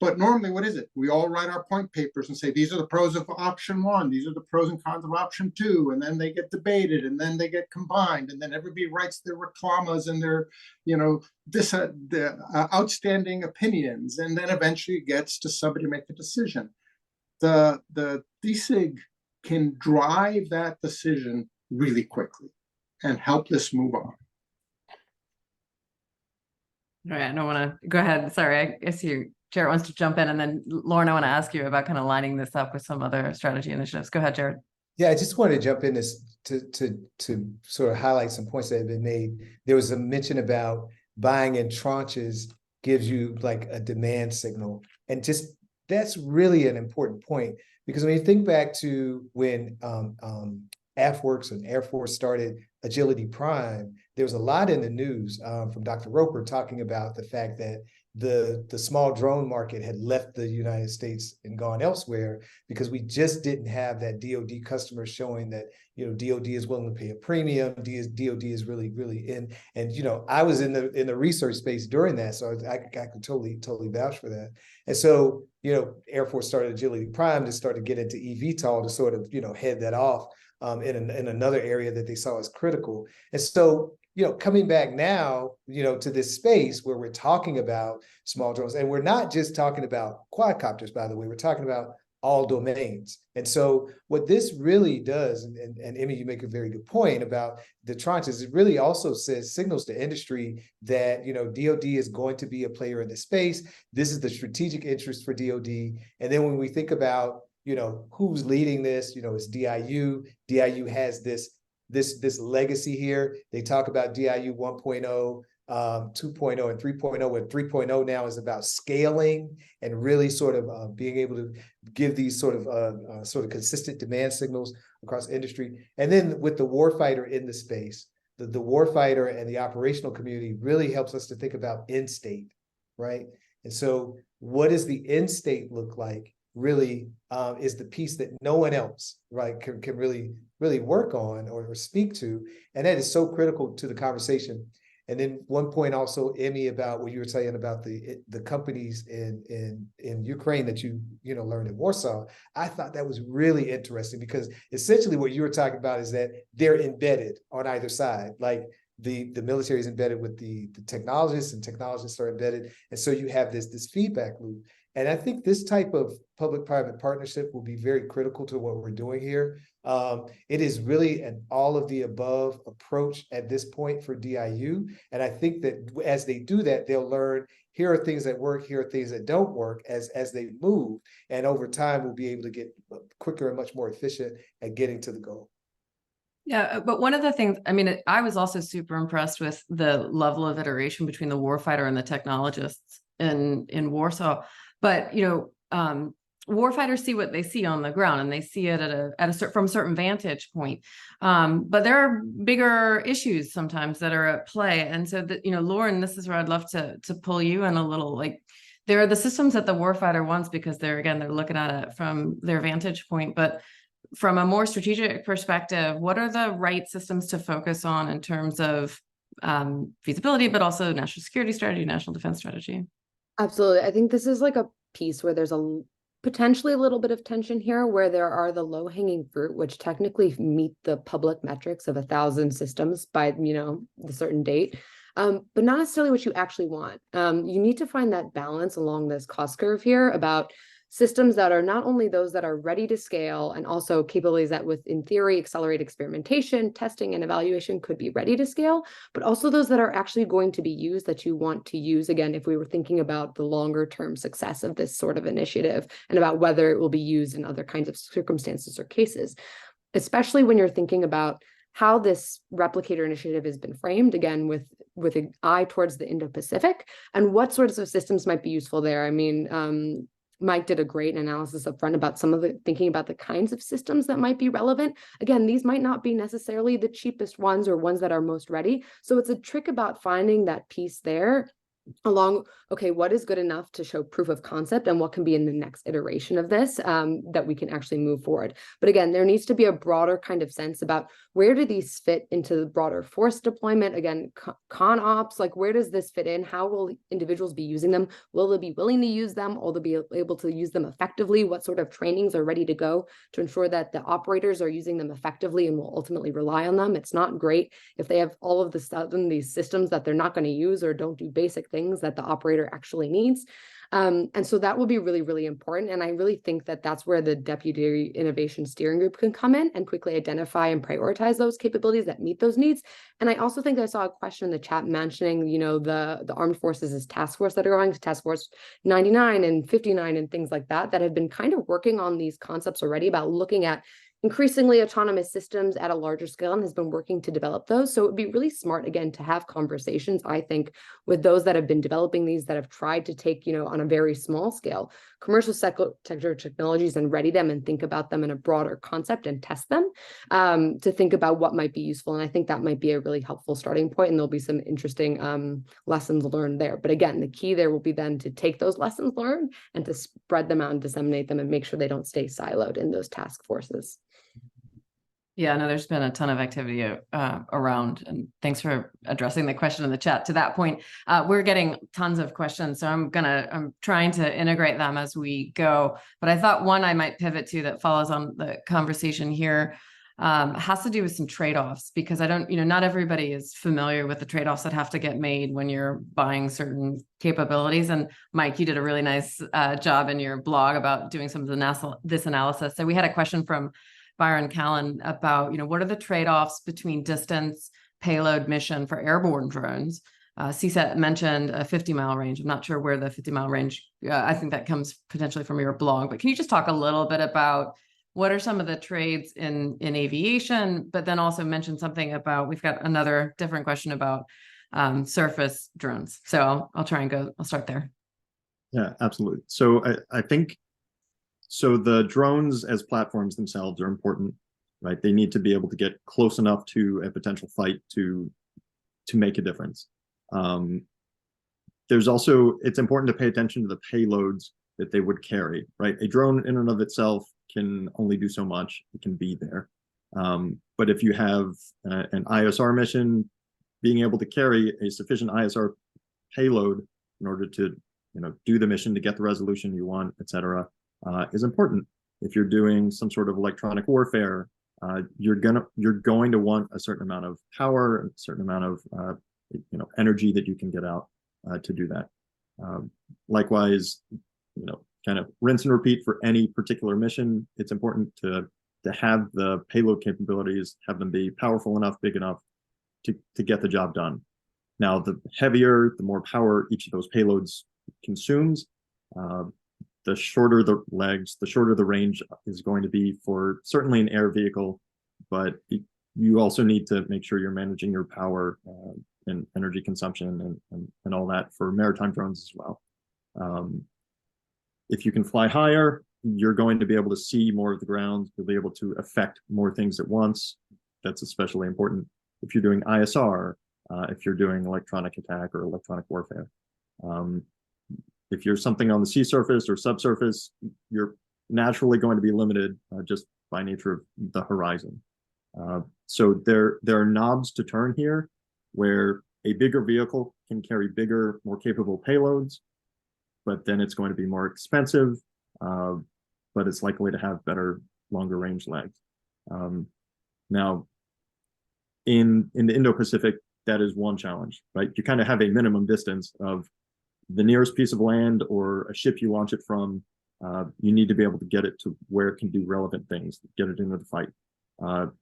But normally, what is it? We all write our point papers and say, these are the pros of option one, these are the pros and cons of option two, and then they get debated, and then they get combined, and then everybody writes their reclamas and their, the outstanding opinions, and then eventually it gets to somebody to make a decision. The DSIG can drive that decision really quickly and help this move on. All right, I don't want to go ahead. Sorry, I guess Jared wants to jump in, and then Lauren, I want to ask you about kind of lining this up with some other strategy initiatives. Go ahead, Jared. Yeah, I just wanted to jump in this to sort of highlight some points that have been made. There was a mention about buying in tranches gives you like a demand signal, and just that's really an important point, because when you think back to when AFWorks and Air Force started Agility Prime, there was a lot in the news from Dr. Roper talking about the fact that the small drone market had left the United States and gone elsewhere, because we just didn't have that DoD customer showing that, you know, DoD is willing to pay a premium, DoD is really in. And, you know, I was in the research space during that, so I could totally vouch for that. And so, you know, Air Force started Agility Prime to start to get into eVTOL to sort of, you know, head that off in another area that they saw as critical. And so, you know, coming back now, you know, to this space where we're talking about small drones, and we're not just talking about quadcopters, by the way, we're talking about all domains. And so what this really does, and Emmy, you make a very good point about the tranches, it really also signals to industry that, you know, DoD is going to be a player in this space. This is the strategic interest for DoD. And then when we think about, you know, who's leading this, you know, it's DIU. DIU has this legacy here. They talk about DIU 1.0, 2.0, and 3.0, where 3.0 now is about scaling and really sort of being able to give these sort of consistent demand signals across industry. And then with the warfighter in the space, the warfighter and the operational community really helps us to think about end state, right? And so what does the end state look like? Really is the piece that no one else, right, can really work on or speak to, and that is so critical to the conversation. And then one point also, Emmy, about what you were saying about the companies in Ukraine that you learned in Warsaw. I thought that was really interesting, because essentially what you were talking about is that they're embedded on either side, like the military is embedded with the technologists, and technologists are embedded, and so you have this feedback loop. And I think this type of public-private partnership will be very critical to what we're doing here. It is really an all-of-the-above approach at this point for DIU. And I think that as they do that, they'll learn, here are things that work, here are things that don't work as they move. And over time, we'll be able to get quicker and much more efficient at getting to the goal. Yeah, but one of the things, I mean, I was also super impressed with the level of iteration between the warfighter and the technologists in Warsaw. But, you know, warfighters see what they see on the ground, and they see it from a certain vantage point. But there are bigger issues sometimes that are at play. And so that, you know, Lauren, this is where I'd love to pull you in a little. Like, there are the systems that the warfighter wants, because they're looking at it from their vantage point. But from a more strategic perspective, what are the right systems to focus on in terms of feasibility, but also national security strategy, national defense strategy? Absolutely. I think this is like a piece where there's potentially a little bit of tension here, where there are the low-hanging fruit, which technically meet the public metrics of 1,000 systems by, you know, the certain date, but not necessarily what you actually want. You need to find that balance along this cost curve here about systems that are not only those that are ready to scale, and also capabilities that, with, in theory, accelerate experimentation, testing, and evaluation could be ready to scale, but also those that are actually going to be used, that you want to use, again, if we were thinking about the longer term success of this sort of initiative, and about whether it will be used in other kinds of circumstances or cases, especially when you're thinking about how this Replicator initiative has been framed, again, with an eye towards the Indo-Pacific, and what sorts of systems might be useful there. I mean, Mike did a great analysis up front about some of the thinking about the kinds of systems that might be relevant. Again, these might not be necessarily the cheapest ones or ones that are most ready. So it's a trick about finding that piece there along, okay, what is good enough to show proof of concept, and what can be in the next iteration of this that we can actually move forward. But again, there needs to be a broader kind of sense about, where do these fit into the broader force deployment? Again, con ops, like, where does this fit in? How will individuals be using them? Will they be willing to use them? Will they be able to use them effectively? What sort of trainings are ready to go to ensure that the operators are using them effectively and will ultimately rely on them? It's not great if they have all of these systems that they're not going to use or don't do basic things that the operator actually needs. And so that will be really, really important. And I really think that that's where the Deputy Innovation Steering Group can come in and quickly identify and prioritize those capabilities that meet those needs. And I also think I saw a question in the chat mentioning, you know, the armed forces' task force that are going to Task Force 99 and 59 and things like that, that have been kind of working on these concepts already about looking at increasingly autonomous systems at a larger scale and has been working to develop those. So it would be really smart, again, to have conversations, I think, with those that have been developing these, that have tried to take, on a very small scale, commercial sector technologies and ready them and think about them in a broader concept and test them, to think about what might be useful. And I think that might be a really helpful starting point, and there'll be some interesting lessons learned there. But again, the key there will be then to take those lessons learned and to spread them out and disseminate them and make sure they don't stay siloed in those task forces. Yeah, no, there's been a ton of activity around, and thanks for addressing the question in the chat. To that point, we're getting tons of questions, so I'm trying to integrate them as we go. But I thought one I might pivot to that follows on the conversation here has to do with some trade-offs, because not everybody is familiar with the trade-offs that have to get made when you're buying certain capabilities. And Mike, you did a really nice job in your blog about doing some of this analysis. So we had a question from Byron Callan about, what are the trade-offs between distance, payload, mission for airborne drones? CSET mentioned a 50-mile range. I'm not sure where the 50-mile range, I think that comes potentially from your blog, but can you just talk a little bit about what are some of the trades in aviation, but then also mention something about, we've got another different question about surface drones. So I'll start there. Yeah, absolutely. So I think, so the drones as platforms themselves are important, right? They need to be able to get close enough to a potential fight to make a difference. It's important to pay attention to the payloads that they would carry, right? A drone in and of itself can only do so much. It can be there. But if you have an ISR mission, being able to carry a sufficient ISR payload in order to do the mission, to get the resolution you want, et cetera, is important. If you're doing some sort of electronic warfare, you're going to want a certain amount of power, a certain amount of energy that you can get out to do that. Likewise, kind of rinse and repeat for any particular mission. It's important to have the payload capabilities, have them be powerful enough, big enough to get the job done. Now, the heavier, the more power each of those payloads consumes, the shorter the legs, the shorter the range is going to be for certainly an air vehicle, but you also need to make sure you're managing your power and energy consumption and all that for maritime drones as well. If you can fly higher, you're going to be able to see more of the ground. You'll be able to affect more things at once. That's especially important if you're doing ISR, if you're doing electronic attack or electronic warfare. If you're something on the sea surface or subsurface, you're naturally going to be limited just by nature of the horizon. So there are knobs to turn here where a bigger vehicle can carry bigger, more capable payloads, but then it's going to be more expensive, but it's likely to have better, longer range legs. Now, in the Indo-Pacific, that is one challenge, right? You kind of have a minimum distance of the nearest piece of land or a ship you launch it from. You need to be able to get it to where it can do relevant things, get it into the fight.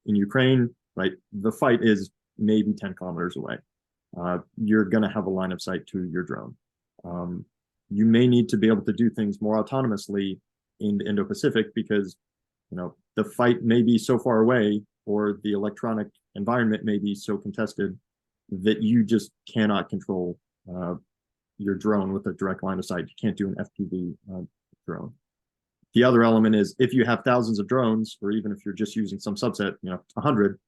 In Ukraine, right, the fight is maybe 10 kilometers away. You're going to have a line of sight to your drone. You may need to be able to do things more autonomously in the Indo-Pacific because, the fight may be so far away or the electronic environment may be so contested that you just cannot control your drone with a direct line of sight. You can't do an FPV drone. The other element is if you have thousands of drones, or even if you're just using some subset, 100,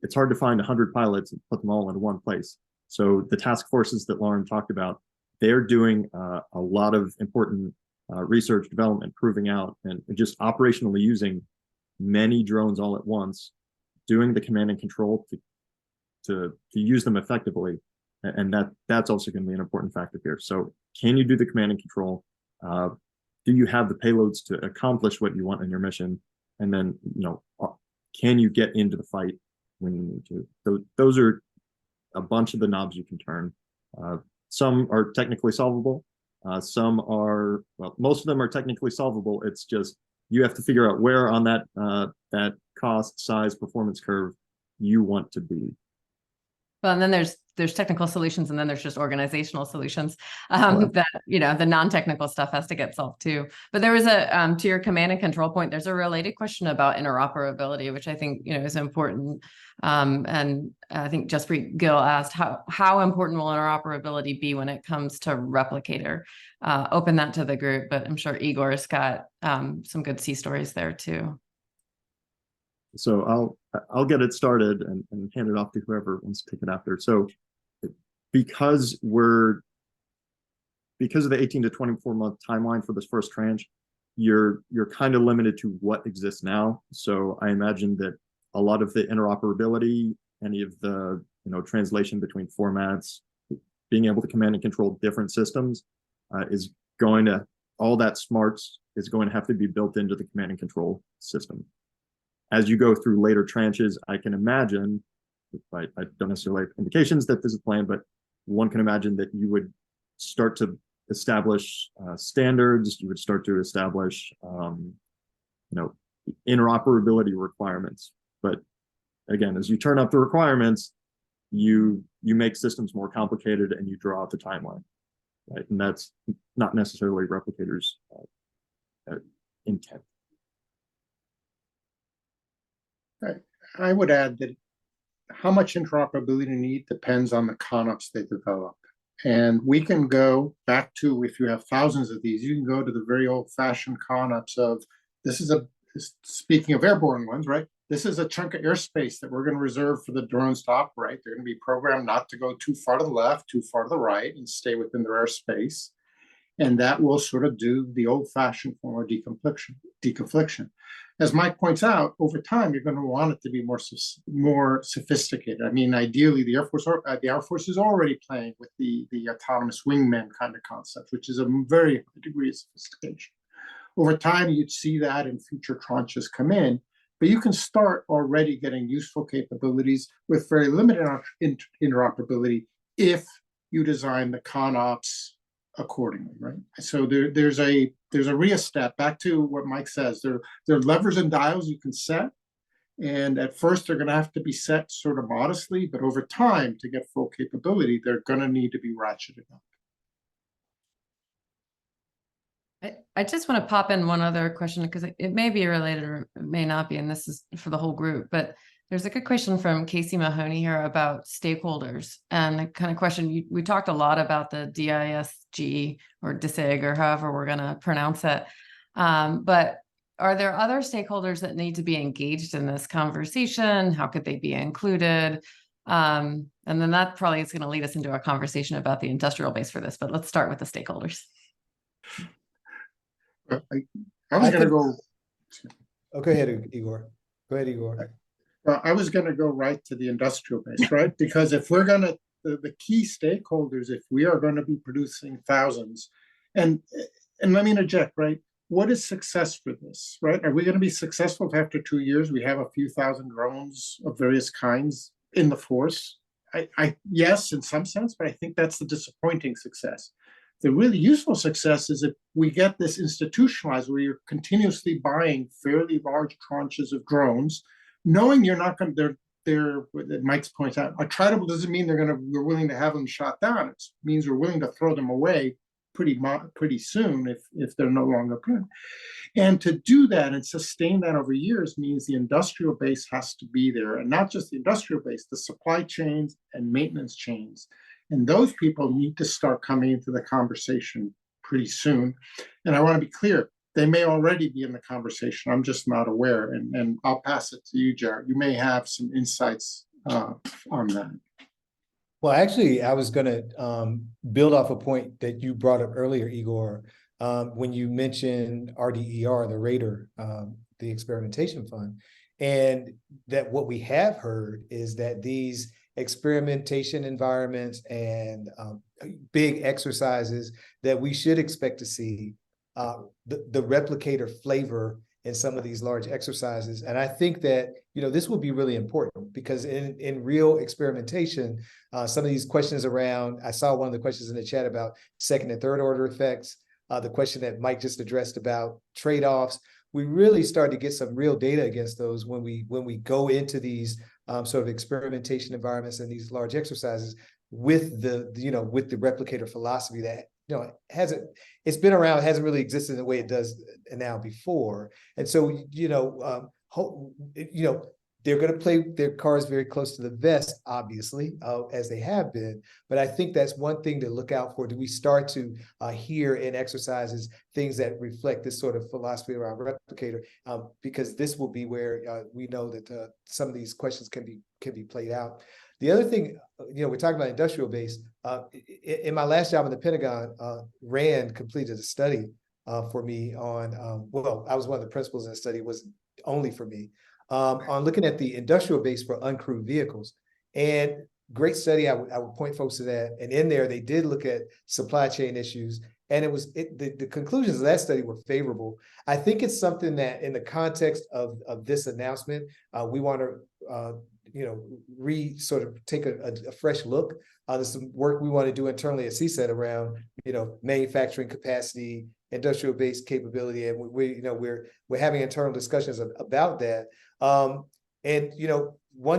it's hard to find 100 pilots and put them all in one place. So the task forces that Lauren talked about, they're doing a lot of important research, development, proving out, and just operationally using many drones all at once, doing the command and control to use them effectively. And that's also going to be an important factor here. So can you do the command and control? Do you have the payloads to accomplish what you want in your mission? And then, can you get into the fight when you need to? So those are a bunch of the knobs you can turn. Some are technically solvable. Some are, most of them are technically solvable. It's just, you have to figure out where on that cost, size, performance curve you want to be. Well, and then there's technical solutions, and then there's just organizational solutions Right. that, the non-technical stuff has to get solved too. But there was a to your command and control point, there's a related question about interoperability, which I think is important. And I think Jaspreet Gill asked how important will interoperability be when it comes to Replicator? Open that to the group, but I'm sure Igor's got some good sea stories there too. So I'll get it started and hand it off to whoever wants to take it after. So because of the 18 to 24 month timeline for this first tranche, you're kind of limited to what exists now. So I imagine that a lot of the interoperability, any of the translation between formats, being able to command and control different systems, all that smarts is going to have to be built into the command and control system. As you go through later tranches, I can imagine, I don't necessarily have indications that this is planned, but one can imagine that you would start to establish standards, you would start to establish interoperability requirements. But again, as you turn up the requirements, you make systems more complicated and you draw out the timeline, right? And that's not necessarily Replicator's intent. I would add that how much interoperability you need depends on the ConOps they develop. And we can go back to, if you have thousands of these, you can go to the very old-fashioned ConOps of, speaking of airborne ones, right? This is a chunk of airspace that we're going to reserve for the drones to operate. They're going to be programmed not to go too far to the left, too far to the right, and stay within their airspace. And that will sort of do the old-fashioned form of deconfliction. As Mike points out, over time, you're going to want it to be more sophisticated. I mean, ideally, the Air Force is already playing with the autonomous wingman kind of concept, which is a very high degree of sophistication. Over time, you'd see that in future tranches come in, but you can start already getting useful capabilities with very limited interoperability if you design the ConOps accordingly, right? So there's a RIA step, back to what Mike says, there are levers and dials you can set, and at first they're going to have to be set sort of modestly, but over time, to get full capability, they're going to need to be ratcheted up. I just want to pop in one other question, because it may be related or it may not be, and this is for the whole group, but there's a good question from Casey Mahoney here about stakeholders, and the kind of question, we talked a lot about the DISG or DISIG or however we're going to pronounce it. But are there other stakeholders that need to be engaged in this conversation? How could they be included? And then that probably is going to lead us into a conversation about the industrial base for this, but let's start with the stakeholders. I was going to go. Oh, go ahead, Igor. Go ahead, Igor. I was going to go right to the industrial base, right? Because if we're going to, the key stakeholders, if we are going to be producing thousands, and let me interject, right? What is success for this, right? Are we going to be successful if after 2 years we have a few thousand drones of various kinds in the force? Yes, in some sense, but I think that's the disappointing success. The really useful success is if we get this institutionalized, where you're continuously buying fairly large tranches of drones, knowing you're not going to, they're Mike's points out, attritable doesn't mean we're willing to have them shot down. It means we're willing to throw them away pretty soon if they're no longer good. And to do that and sustain that over years means the industrial base has to be there, and not just the industrial base, the supply chains and maintenance chains. And those people need to start coming into the conversation pretty soon. And I want to be clear, they may already be in the conversation. I'm just not aware. And I'll pass it to you, Jared. You may have some insights on that. Well, actually, I was going to build off a point that you brought up earlier, Igor, when you mentioned RDER, the Raider, the experimentation fund, and that what we have heard is that these experimentation environments and big exercises that we should expect to see the replicator flavor in some of these large exercises. And I think that, this will be really important, because in real experimentation, some of these questions around, I saw one of the questions in the chat about second and third order effects, the question that Mike just addressed about trade-offs. We really start to get some real data against those when we go into these sort of experimentation environments and these large exercises with with the replicator philosophy that it's been around, it hasn't really existed in the way it does now before. And so they're going to play their cards very close to the vest, obviously, as they have been. But I think that's one thing to look out for. Do we start to hear in exercises things that reflect this sort of philosophy around replicator? Because this will be where we know that some of these questions can be played out. The other thing, we're talking about industrial base. In my last job in the Pentagon, Rand completed a study for me on, I was one of the principals in the study, it was only for me, on looking at the industrial base for uncrewed vehicles. And great study, I would point folks to that. And in there, they did look at supply chain issues. And the conclusions of that study were favorable. I think it's something that in the context of this announcement, we want to sort of take a fresh look. There's some work we want to do internally at CSET around, manufacturing capacity, industrial base capability, and we're having internal discussions about that. One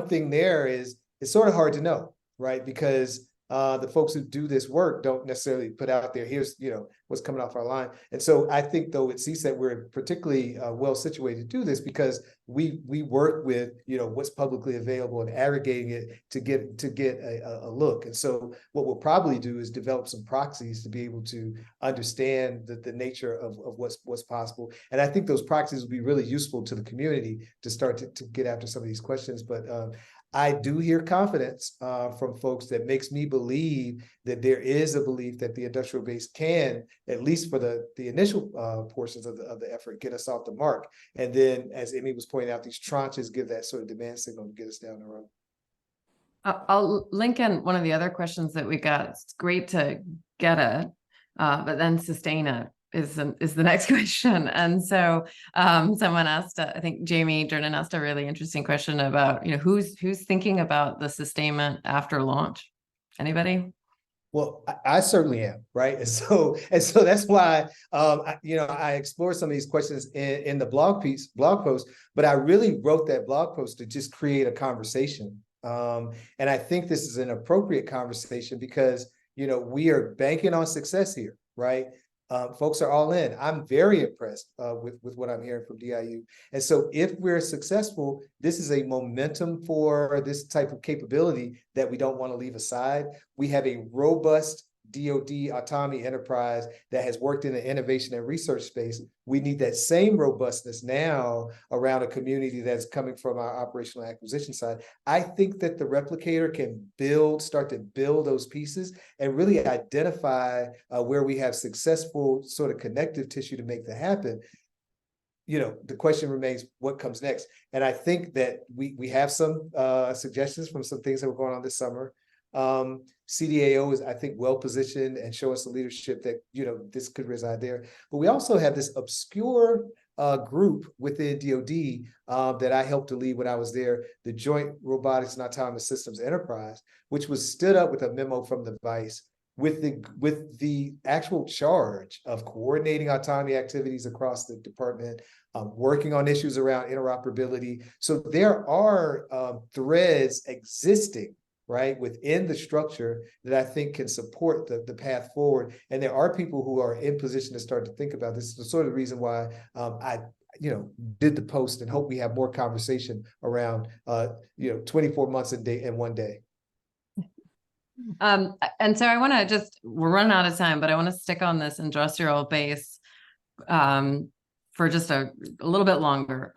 thing there is it's sort of hard to know, right? Because the folks who do this work don't necessarily put out there, here's what's coming off our line. And so I think though at CSET we're particularly well situated to do this because we work with what's publicly available and aggregating it to get a look. And so what we'll probably do is develop some proxies to be able to understand the nature of what's possible. And I think those proxies will be really useful to the community to start to get after some of these questions. But I do hear confidence from folks that makes me believe that there is a belief that the industrial base can, at least for the initial portions of the effort, get us off the mark. And then, as Amy was pointing out, these tranches give that sort of demand signal to get us down the road. I'll link in one of the other questions that we got. It's great to get it, but then sustain it is the next question. And so someone asked, I think Jamie Jernan asked a really interesting question about, who's thinking about the sustainment after launch? Anybody? Well, I certainly am, right? And so that's why I explored some of these questions in the blog post, but I really wrote that blog post to just create a conversation. And I think this is an appropriate conversation because we are banking on success here, right? Folks are all in. I'm very impressed with what I'm hearing from DIU. And so if we're successful, this is a momentum for this type of capability that we don't want to leave aside. We have a robust DoD autonomy enterprise that has worked in the innovation and research space. We need that same robustness now around a community that's coming from our operational acquisition side. I think that the replicator can start to build those pieces and really identify where we have successful sort of connective tissue to make that happen. The question remains, what comes next? And I think that we have some suggestions from some things that were going on this summer. CDAO is, I think, well positioned and show us the leadership that this could reside there. But we also have this obscure group within DoD that I helped to lead when I was there, the Joint Robotics and Autonomous Systems Enterprise, which was stood up with a memo from the Vice with the actual charge of coordinating autonomy activities across the department, working on issues around interoperability. So there are threads existing, right, within the structure that I think can support the path forward. And there are people who are in position to start to think about this. Is the sort of reason why I did the post and hope we have more conversation around 24 months and 1 day. And so I want to we're running out of time, but I want to stick on this industrial base for just a little bit longer.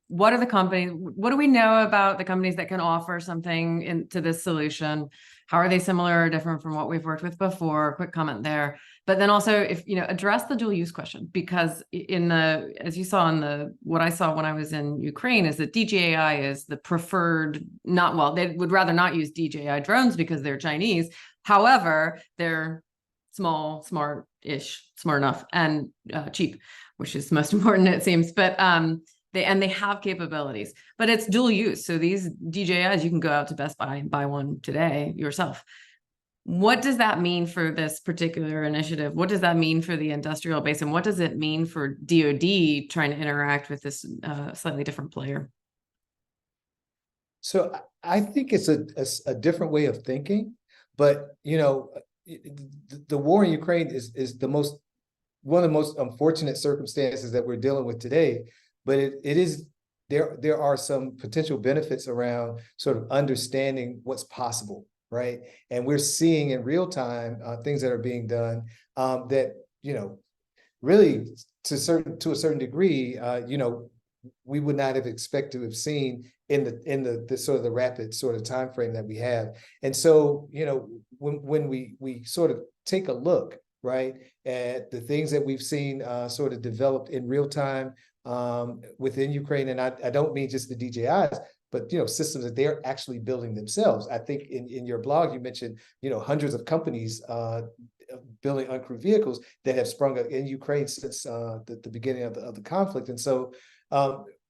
What are the companies, what do we know about the companies that can offer something into this solution? How are they similar or different from what we've worked with before? Quick comment there. But then also, if address the dual use question, because as you saw in what I saw when I was in Ukraine is that DJI is the preferred, they would rather not use DJI drones because they're Chinese. However, they're small, smart-ish, smart enough, and cheap, which is most important, it seems. But they have capabilities, but it's dual use. So these DJIs, you can go out to Best Buy and buy one today yourself. What does that mean for this particular initiative? What does that mean for the industrial base? And what does it mean for DoD trying to interact with this slightly different player? So I think it's a different way of thinking, but the war in Ukraine is one of the most unfortunate circumstances that we're dealing with today. But it is there are some potential benefits around sort of understanding what's possible, right? And we're seeing in real time things that are being done that really to a certain degree, we would not have expected to have seen in the sort of the rapid sort of time frame that we have. And so, when we sort of take a look, right, at the things that we've seen sort of developed in real time within Ukraine, and I don't mean just the DJIs, but systems that they're actually building themselves. I think in your blog you mentioned hundreds of companies building uncrewed vehicles that have sprung up in Ukraine since the beginning of the conflict. And so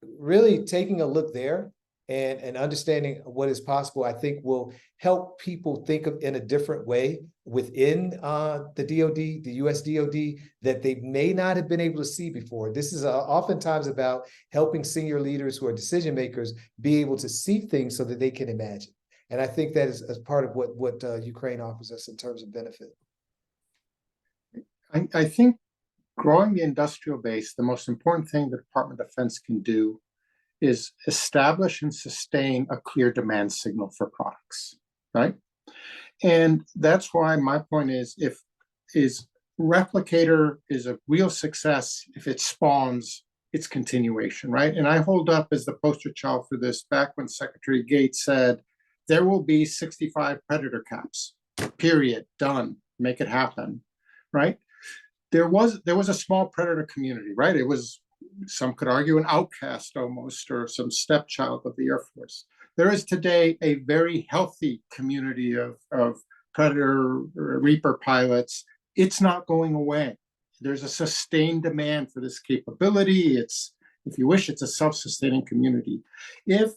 really taking a look there and understanding what is possible, I think will help people think of in a different way within the DoD, the US DoD, that they may not have been able to see before. This is oftentimes about helping senior leaders who are decision makers be able to see things so that they can imagine. And I think that is as part of what Ukraine offers us in terms of benefit. I think growing the industrial base, the most important thing the Department of Defense can do is establish and sustain a clear demand signal for products, right? And that's why my point is, Replicator is a real success if it spawns its continuation, right? And I hold up as the poster child for this back when Secretary Gates said, there will be 65 Predator caps, period, done, make it happen, right? There was a small Predator community, right? It was, some could argue, an outcast almost, or some stepchild of the Air Force. There is today a very healthy community of Predator Reaper pilots. It's not going away. There's a sustained demand for this capability. It's, if you wish, it's a self-sustaining community. If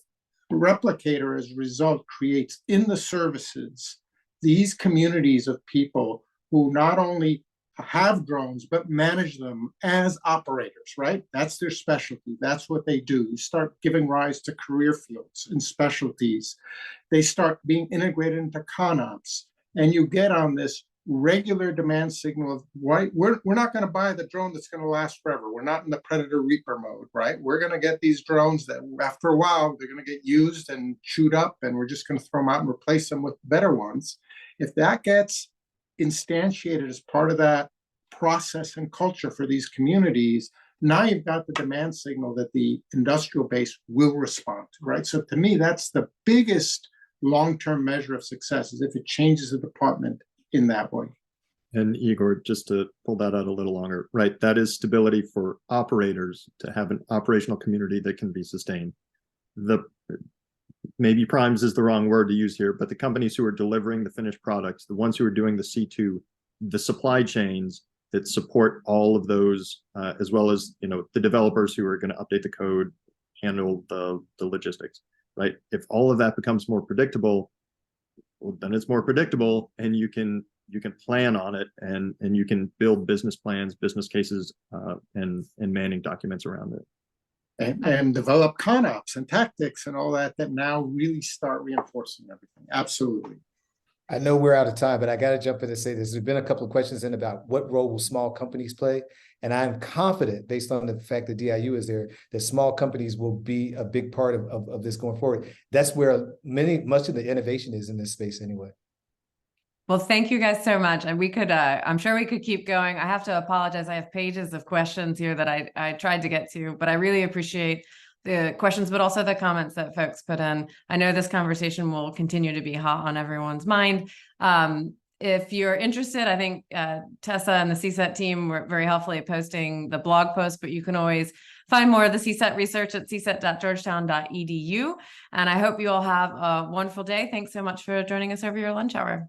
Replicator, as a result, creates in the services these communities of people who not only have drones, but manage them as operators, right? That's their specialty. That's what they do. You start giving rise to career fields and specialties. They start being integrated into ConOps, and you get on this regular demand signal of, right, we're not going to buy the drone that's going to last forever. We're not in the Predator Reaper mode, right? We're going to get these drones that after a while, they're going to get used and chewed up, and we're just going to throw them out and replace them with better ones. If that gets instantiated as part of that process and culture for these communities, now you've got the demand signal that the industrial base will respond to, right? So to me, that's the biggest long-term measure of success, is if it changes the department in that way. And Igor, just to pull that out a little longer, right? That is stability for operators to have an operational community that can be sustained. Maybe primes is the wrong word to use here, but the companies who are delivering the finished products, the ones who are doing the C2, the supply chains that support all of those, as well as the developers who are going to update the code, handle the logistics, right? If all of that becomes more predictable, well, then it's more predictable, and you can plan on it, and you can build business plans, business cases, and manning documents around it. And develop ConOps and tactics and all that now really start reinforcing everything. Absolutely. I know we're out of time, but I got to jump in and say this. There's been a couple of questions in about what role will small companies play. And I'm confident, based on the fact that DIU is there, that small companies will be a big part of this going forward. That's where much of the innovation is in this space anyway. Well, thank you guys so much. And we could, I'm sure we could keep going. I have to apologize. I have pages of questions here that I tried to get to, but I really appreciate the questions, but also the comments that folks put in. I know this conversation will continue to be hot on everyone's mind. If you're interested, I think Tessa and the CSET team were very helpfully posting the blog post, but you can always find more of the CSET research at cset.georgetown.edu. And I hope you all have a wonderful day. Thanks so much for joining us over your lunch hour.